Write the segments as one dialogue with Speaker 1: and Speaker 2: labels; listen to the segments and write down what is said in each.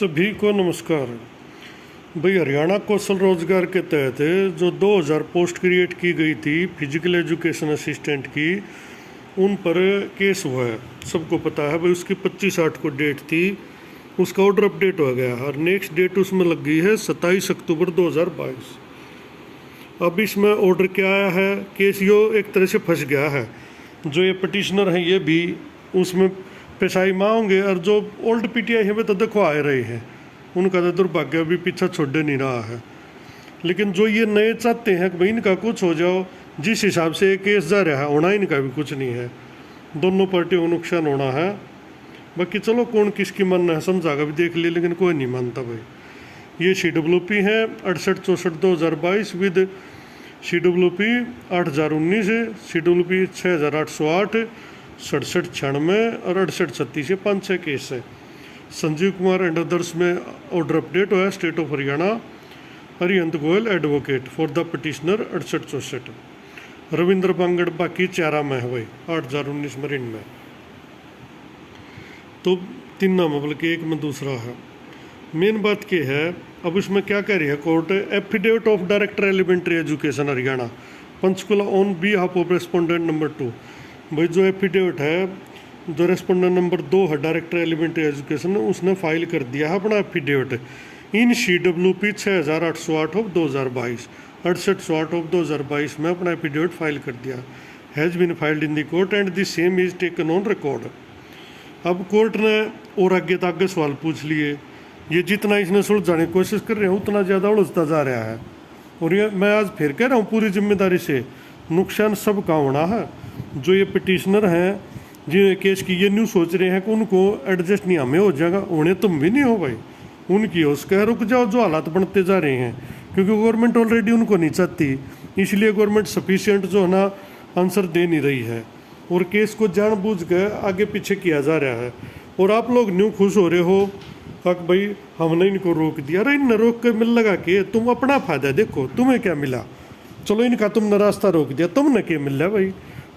Speaker 1: सभी को नमस्कार। भाई, हरियाणा कौशल रोजगार के तहत जो 2000 पोस्ट क्रिएट की गई थी फिजिकल एजुकेशन असिस्टेंट की, उन पर केस हुआ है। सबको पता है भाई, उसकी 25/8 को डेट थी, उसका ऑर्डर अपडेट हो गया और नेक्स्ट डेट उसमें लग गई है 27 अक्टूबर 2022। अब इसमें ऑर्डर क्या आया है, केस यो एक तरह से फंस गया है। जो ये पटिशनर हैं ये भी उसमें पेशाई माँ होंगे, और जो ओल्ड पीटीआई है वे तो देखो आ रहे हैं, उनका तो दुर्भाग्य भी पीछा छोड़ नहीं रहा है। लेकिन जो ये नए चाहते हैं कि भाई इनका कुछ हो जाओ, जिस हिसाब से ये केस जा रहा है होना इनका भी कुछ नहीं है, दोनों पार्टियों को नुकसान होना है। बाकी चलो कौन किसकी मानना है समझागा भी देख लिए, लेकिन कोई नहीं मानता भाई। ये CWP है 6864/2022 विद CWP 8019 है, CWP 6808 6796 और 6836 ये 5-6 केस है। संजीव कुमार एंड अदर्स में ऑर्डर अपडेट हुआ है। State of Haryana, Harihant Goyal advocate for the petitioner 6864। Ravindra Bangar बाकी 4 में है भाई, 8019 मरीन में, तो 3 नाम बल्कि 1 में दूसरा है। मेन बात क्या है, अब इसमें क्या कह रही है court, affidavit of director elementary education Haryana Panchkula on behalf of respondent number 2। भाई जो एफिडेविट है, जो रेस्पोंडेंट नंबर 2 है डायरेक्टर एलिमेंट्री एजुकेशन, उसने फाइल कर दिया है अपना affidavit in CWP 6808 of 2022, 6808 of 2022 में अपना एफिडेविट फाइल कर दिया। Has been filed in the court and the same is taken on record. अब कोर्ट ने और आगे सवाल पूछ लिए। ये जितना इसने सुलझाने की कोशिश कर रहे हैं उतना ज़्यादा उलझता जा रहा है। और ये मैं आज फिर कह रहा हूँ पूरी जिम्मेदारी से, नुकसान सबका होना है। जो ये पिटिशनर हैं जिन्हें केस की, ये न्यू सोच रहे हैं कि उनको एडजस्ट नहीं हमें हो जाएगा, उन्हें तुम भी नहीं हो भाई, उनकी हो उसका रुक जाओ। जो हालात बनते जा रहे हैं, क्योंकि गवर्नमेंट ऑलरेडी उनको नहीं चाहती, इसलिए गवर्नमेंट सफिशिएंट जो है ना आंसर दे नहीं रही है, और केस को जानबूझ कर आगे पीछे किया जा रहा है। और आप लोग न्यू खुश हो रहे हो कि भाई हमने इनको रोक दिया। अरे इन रोक के मिल लगा के तुम अपना फायदा देखो, तुम्हें क्या मिला। चलो इनका तुमने रास्ता रोक दिया, तुमने क्या मिल रहा भाई।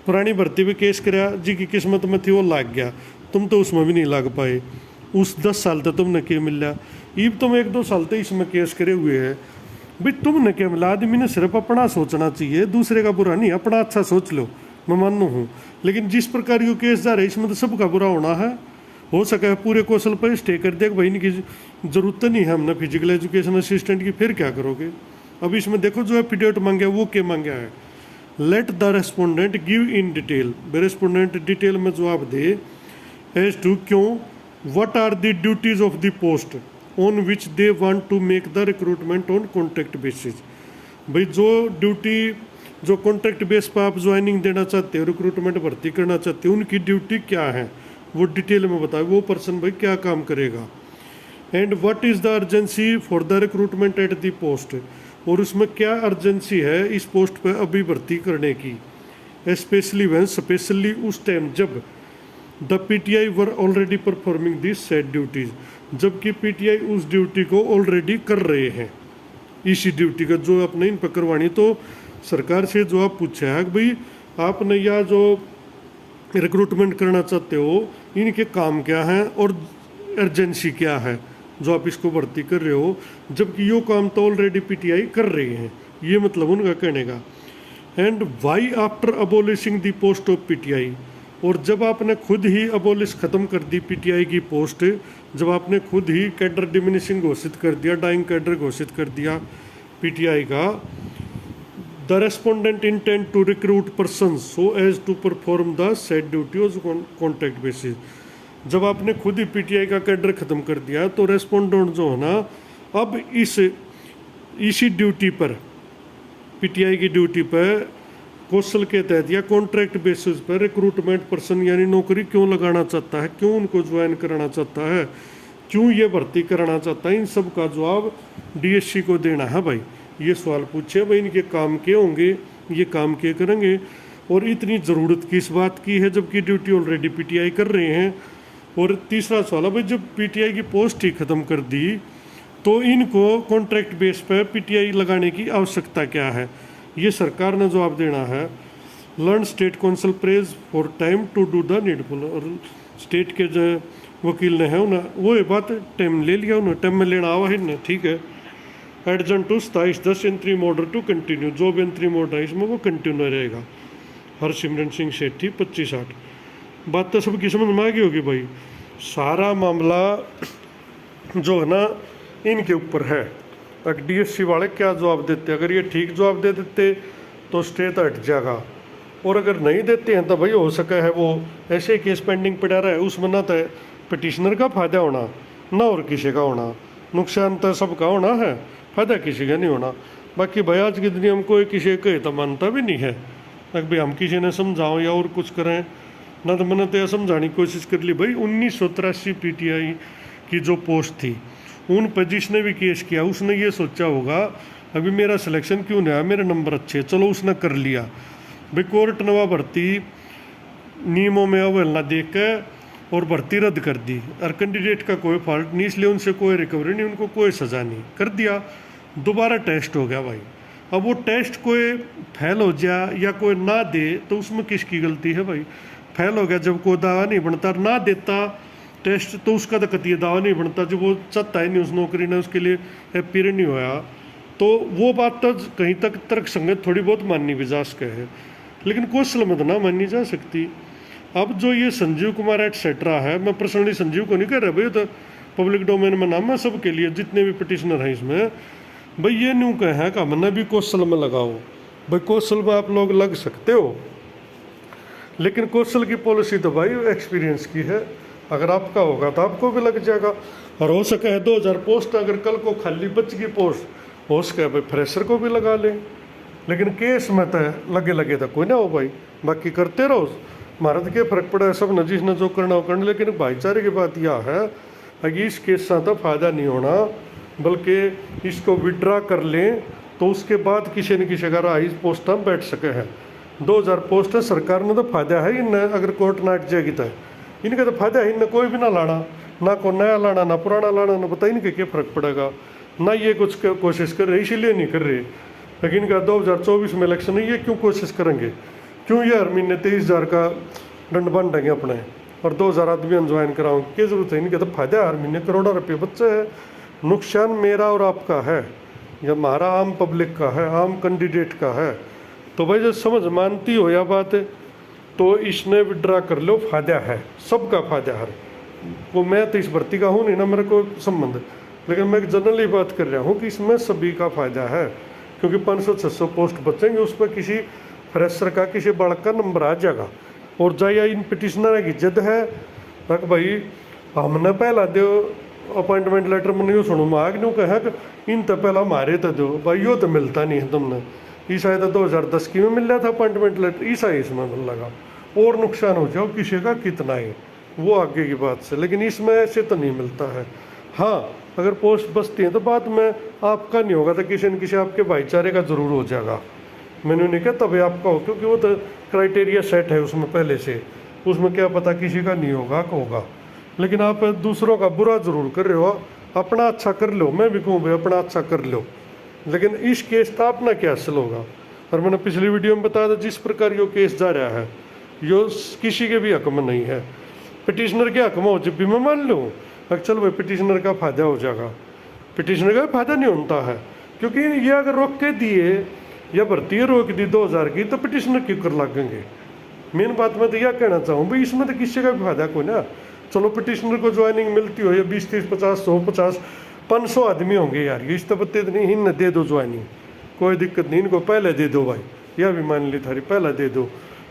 Speaker 1: पुरानी भर्ती भी केस कराया, जी की किस्मत में थी वो लाग गया, तुम तो उसमें भी नहीं लाग पाए। उस 10 साल तक तुमने क्या मिल रहा, ईब तुम 1-2 साल तक इसमें केस करे हुए है भाई, तुमने क्या मिला। आदमी ने सिर्फ अपना सोचना चाहिए, दूसरे का बुरा नहीं, अपना अच्छा सोच लो, मैं मानू हूँ। लेकिन जिस प्रकार ये केस जा रहे हैं इसमें तो सबका बुरा होना है। हो सका है पूरे कौशल पर स्टे कर दे, भाई इनकी जरूरत नहीं है हमने फिजिकल एजुकेशन असिस्टेंट की, फिर क्या करोगे। अब इसमें देखो जो एफिडेविट मांगे वो क्या मांगा है, let the respondent give in detail. Respondent detail में जवाब दे एज टू क्यों, what are the duties of the post on which they want to make the recruitment on contract basis. भाई जो ड्यूटी, जो कॉन्ट्रैक्ट बेस पर आप joining देना चाहते हो, रिक्रूटमेंट भर्ती करना चाहते हो, उनकी ड्यूटी क्या है वो डिटेल में बताए, वो पर्सन भाई क्या काम करेगा। And what is the urgency for the recruitment at the post, और उसमें क्या अर्जेंसी है इस पोस्ट पर अभी भर्ती करने की। स्पेशली व्हेन, स्पेशली उस टाइम जब the PTI were already performing this set duties, जबकि PTI उस ड्यूटी को ऑलरेडी कर रहे हैं। इसी ड्यूटी का जो आपने इन पर करवानी, तो सरकार से जो आप पूछा है कि भाई आपने या जो रिक्रूटमेंट करना चाहते हो इनके काम क्या हैं और अर्जेंसी क्या है जो आप इसको भर्ती कर रहे हो, जबकि यो काम तो ऑलरेडी PTI कर रहे हैं, ये मतलब उनका कहने का। And why after abolishing the post of PTI, और जब आपने खुद ही अबोलिश ख़त्म कर दी PTI की पोस्ट, जब आपने खुद ही कैडर डिमिनिशिंग घोषित कर दिया, डाइंग कैडर घोषित कर दिया PTI का, the respondent intend to recruit person so as to perform the set duty on contract basis. जब आपने खुद ही PTI का कैडर ख़त्म कर दिया, तो रेस्पोंडेंट जो है ना अब इसी ड्यूटी पर, PTI की ड्यूटी पर कौशल के तहत या कॉन्ट्रैक्ट बेसिस पर रिक्रूटमेंट पर्सन यानी नौकरी क्यों लगाना चाहता है, क्यों उनको ज्वाइन कराना चाहता है, क्यों ये भर्ती कराना चाहता है, इन सब का जवाब DSC को देना है भाई। ये सवाल पूछे भाई इनके काम के होंगे, ये काम के करेंगे, और इतनी ज़रूरत किस बात की है जबकि ड्यूटी ऑलरेडी PTI कर रहे हैं। और तीसरा सवाल है भाई, जब PTI की पोस्ट ही ख़त्म कर दी तो इनको कॉन्ट्रैक्ट बेस पर PTI लगाने की आवश्यकता क्या है, ये सरकार ने जवाब देना है। Learned state counsel prays for time to do the needful, और स्टेट के जो वकील ने है उन्हें वो ये बात टाइम ले लिया, उन्हें टाइम में लेना आवा है ना, ठीक है। Adjourned to 27/10 interim order to continue, जो भी इंतरिम ऑर्डर है इसमें वो कंटिन्यू रहेगा। हरसिमरन सिंह सेठी 25/8। बात तो सबकी समझ में आ गई होगी भाई। सारा मामला जो है ना इनके ऊपर है। अब डीएससी वाले क्या जवाब देते, अगर ये ठीक जवाब दे देते तो स्टे तो हट जाएगा, और अगर नहीं देते हैं तो भाई हो सका है वो ऐसे केस पेंडिंग पड़ा रहा है, उसमें ना तो पिटिशनर का फायदा होना ना और किसी का होना, नुकसान तो सबका होना है, फायदा किसी का नहीं होना। बाकी भाई आज की दुनिया में कोई किसी कहे तो मानता भी नहीं है। अगर भाई हम किसी ने समझाओ या और कुछ करें ना, तो मैंने तो यह समझाने की कोशिश कर ली भाई 1983 पीटीआई की जो पोस्ट थी उन पर जिसने भी केस किया उसने ये सोचा होगा अभी मेरा सिलेक्शन क्यों नहीं आया, मेरे नंबर अच्छे, चलो उसने कर लिया। भाई कोर्ट नवा भर्ती नियमों में अवहेलना देख के और भर्ती रद्द कर दी, और कैंडिडेट का कोई फॉल्ट नहीं, इसलिए उनसे कोई रिकवरी नहीं, उनको कोई सज़ा नहीं, कर दिया। दोबारा टेस्ट हो गया भाई। अब वो टेस्ट कोई फेल हो जाए या कोई ना दे तो उसमें किसकी गलती है भाई। फेल हो गया जब कोई दावा नहीं बनता, ना देता टेस्ट तो उसका तो कतिया दावा नहीं बनता, जब वो चाहता ही नहीं उस नौकरी ने, उसके लिए अपीयर नहीं होया, तो वो बात तो कहीं तक तर्क संगत थोड़ी बहुत माननी भी जा सके है, लेकिन कौशल में तो ना माननी जा सकती। अब जो ये संजीव कुमार एटसेट्रा है, मैं पर्सनली संजीव को नहीं कह रहा भाई, तो पब्लिक डोमेन में नाम है सबके लिए, जितने भी पिटिशनर हैं इसमें, भाई ये न्यू कहे कि हमने भी कौशल में लगाओ। भाई कौशल में आप लोग लग सकते हो, लेकिन कौशल की पॉलिसी तो भाई एक्सपीरियंस की है, अगर आपका होगा तो आपको भी लग जाएगा। और हो सके है 2000 पोस्ट अगर कल को खाली बच गई पोस्ट, हो सके भाई फ्रेशर को भी लगा लें, लेकिन केस में तो लगे लगे तो कोई ना हो भाई, बाकी करते रहो। भारत के फर्क पड़ा है सब न, जिसने जो करना हो करना, लेकिन भाईचारे की बात यह है कि इस केस से तो फायदा नहीं होना, बल्कि इसको विड्रा कर लें तो उसके बाद किसी न किसी अगर इस पोस्ट में बैठ सके हैं। 2000 पोस्ट है, सरकार ने तो फायदा है इनने, अगर कोर्ट ना हट जाएगी तो इनका तो फायदा है, इनने कोई भी ना लाना, ना को नया लाना ना पुराना लाना, ना पता इनके क्या फ़र्क पड़ेगा, ना ये कुछ कोशिश कर रहे, इसीलिए नहीं कर रहे। लेकिन इनका 2024 में इलेक्शन है, ये क्यों कोशिश करेंगे, क्यों ये हर महीने 23,000 का दंड बन देंगे अपने और 2000 आदमी ज्वाइन कराओ, क्या जरूरत है, इनके तो फायदा है, हर महीने करोड़ों रुपये बच्चे है। नुकसान मेरा और आपका है या हमारा आम पब्लिक का है, आम कैंडिडेट का है। तो भाई जब समझ मानती हो या बात तो इसने विड्रा कर लो, फायदा है, सबका फायदा है। वो मैं तो इस भर्ती का हूँ नहीं ना, मेरे को संबंध, लेकिन मैं जनरली बात कर रहा हूँ कि इसमें सभी का फायदा है, क्योंकि 500-600 पोस्ट बचेंगे, उस पर किसी फ्रेशर का किसी बालक का नंबर आ जाएगा। और जाइए इन पिटिशनर की जिद है तक भाई हमने पहला दो अपॉइंटमेंट लेटर मैंने यूँ सुनू मांग न्यू कहा कि इन तो पहला हमारे तो दो भाई, यो तो मिलता नहीं है तुमने, ईसा तो 2010 की में मिल रहा था अपॉइंटमेंट लेटर, ईसा इसमें मिल लगा, और नुकसान हो जाओ किसी का कितना है वो आगे की बात से, लेकिन इसमें ऐसे तो नहीं मिलता है। हाँ अगर पोस्ट बचती है तो बाद में आपका नहीं होगा तो किसी न किसी आपके भाईचारे का ज़रूर हो जाएगा। मैंने नहीं कहा तभी आपका हो, क्योंकि वो तो क्राइटेरिया सेट है उसमें पहले से, उसमें क्या पता किसी का नहीं होगा का होगा। लेकिन आप दूसरों का बुरा ज़रूर कर रहे हो, अपना अच्छा कर लो, मैं भी कहूँ भाई अपना अच्छा कर लो, लेकिन इस केस का अपना क्या हासिल होगा। और मैंने पिछली वीडियो में बताया था जिस प्रकार ये केस जा रहा है यो किसी के भी हक में नहीं है, पिटिशनर के हक में हो जब भी मैं मान लूँ चल भाई पिटिशनर का फायदा हो जाएगा, पिटिशनर का फायदा नहीं होता है, क्योंकि ये अगर रोक के दिए या भर्ती रोक दी 2000 की तो पिटिशनर क्यों कर लगेंगे। मेन बात मैं तो यह कहना चाहूँ भाई इसमें तो किसी का भी फायदा कोई ना, चलो पिटिशनर को ज्वाइनिंग मिलती हो या 20, 30, 50, 100, 50, 500 आदमी होंगे यार, ये इस तो बत्ते नहीं, इन दे दो ज्वाइनिंग, कोई दिक्कत नहीं, इनको पहले दे दो भाई, यह भी मान ली थारी पहले दे दो,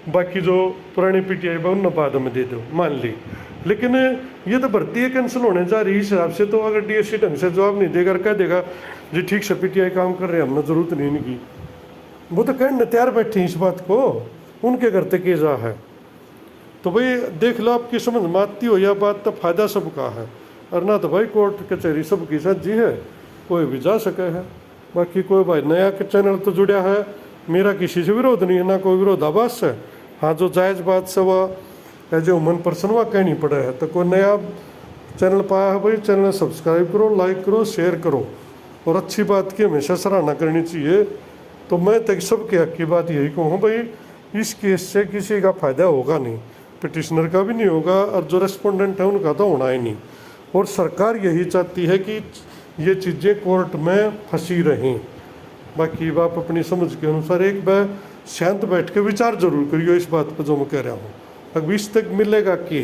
Speaker 1: बाकी जो पुरानी पीटीआई है उन बाद में दे दो, मान ली। लेकिन ये तो भर्ती है कैंसिल होने जा रही हिसाब से, तो अगर डीएससी ढंग से जवाब नहीं देगा, कह देगा जी ठीक से पीटीआई काम कर रहे हैं, हमने ज़रूरत नहीं इनकी, वो तो कहने तैयार बैठे इस बात को, उनके घर तक जा है। तो भाई देख लो आपकी समझ में आती हो यह बात, तो फायदा सबका है, और ना तो भाई कोर्ट कचहरी सबकी सज्जी है, कोई भी जा सके है। बाकी कोई भाई नया चैनल तो जुड़ा है, मेरा किसी से विरोध नहीं है, ना कोई विरोधाभास है। हाँ जो जायज़ बात से वह एज ए ह्यूमन पर्सन वह कहनी पड़े है, तो कोई नया चैनल पाया है भाई चैनल सब्सक्राइब करो, लाइक करो, शेयर करो, और अच्छी बात की हमेशा सराहना करनी चाहिए। तो मैं तक सबके हक की बात यही कहूँ भाई इस केस से किसी का फायदा होगा नहीं, पिटिशनर का भी नहीं होगा और जो रेस्पोंडेंट है उनका तो होना ही नहीं। और सरकार यही चाहती है कि ये चीज़ें कोर्ट में फंसी रहें। बाकी आप अपनी समझ के अनुसार एक बार शांत बैठ के विचार जरूर करियो इस बात पर जो मैं कह रहा हूँ। अब इस तक मिलेगा कि